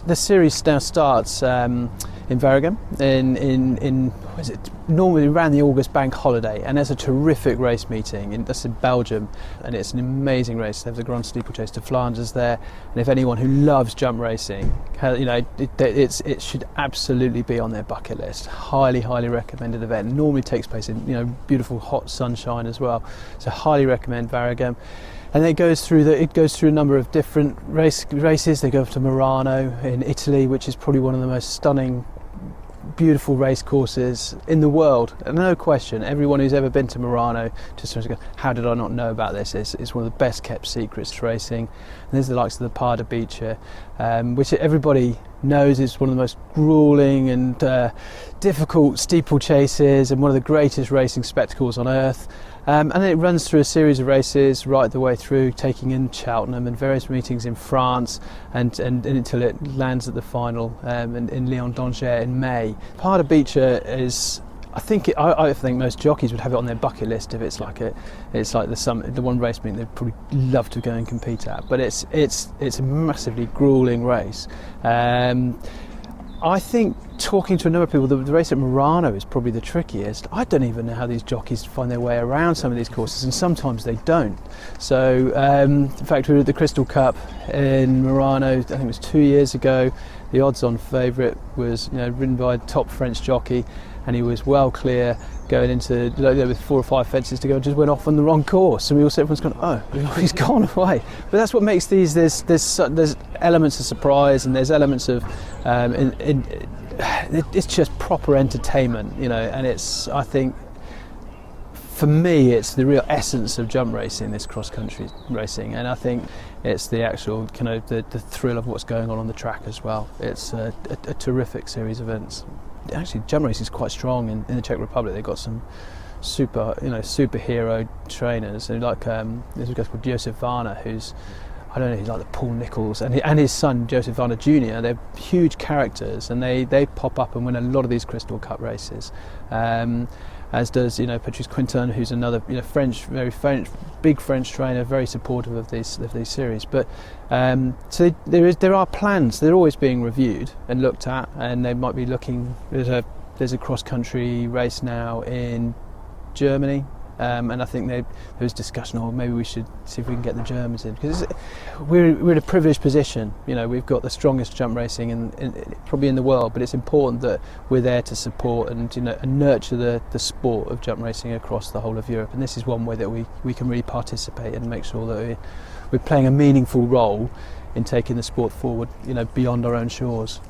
the series now starts in Belgium in what is it? Normally around the August bank holiday, and there's a terrific race meeting. That's in Belgium, and it's an amazing race. They have the Grand Steeplechase de Flanders there, and if anyone who loves jump racing, it should absolutely be on their bucket list. Highly recommended event. Normally takes place in beautiful hot sunshine as well. So highly recommend Belgium. And it goes through a number of different races. They go up to Murano in Italy, which is probably one of the most stunning, beautiful race courses in the world. And no question, everyone who's ever been to Murano just sort of go, how did I not know about this? It's one of the best kept secrets to racing. And there's the likes of the Pas de Biche, which everybody knows is one of the most grueling and difficult steeplechases and one of the greatest racing spectacles on earth. And then it runs through a series of races right the way through, taking in Cheltenham and various meetings in France, and until it lands at the final in Lyon-Danger in May. Pas de Biche is, I think most jockeys would have it on their bucket list if it's like the one race meeting they'd probably love to go and compete at. But it's a massively grueling race. I think, talking to a number of people, the race at Murano is probably the trickiest. I don't even know how these jockeys find their way around some of these courses, and sometimes they don't. So, in fact, we were at the Crystal Cup in Murano, I think it was 2 years ago. The odds-on favourite was ridden by a top French jockey, and he was well clear going into with 4 or 5 fences to go, and just went off on the wrong course. And everyone's gone, oh, he's gone away. But that's what makes these. There's elements of surprise, and there's elements of it's just proper entertainment, And it's, I think, for me, it's the real essence of jump racing, this cross-country racing, and I think it's the actual the thrill of what's going on the track as well. It's a terrific series of events. Actually, jump racing is quite strong in the Czech Republic. They've got some superhero trainers, and there's a guy called Josef Varner, who's, I don't know, he's like the Paul Nichols, and his son Josef Varner Jr. They're huge characters, and they pop up and win a lot of these Crystal Cup races. As does Patrice Quinton, who's another very big French trainer, very supportive of these series. But so there are plans. They're always being reviewed and looked at, and they might be looking. There's a cross country race now in Germany. And I think there was discussion, or maybe we should see if we can get the Germans in, because we're in a privileged position. We've got the strongest jump racing probably in the world, but it's important that we're there to support and nurture the sport of jump racing across the whole of Europe. And this is one way that we can really participate and make sure that we're playing a meaningful role in taking the sport forward, beyond our own shores.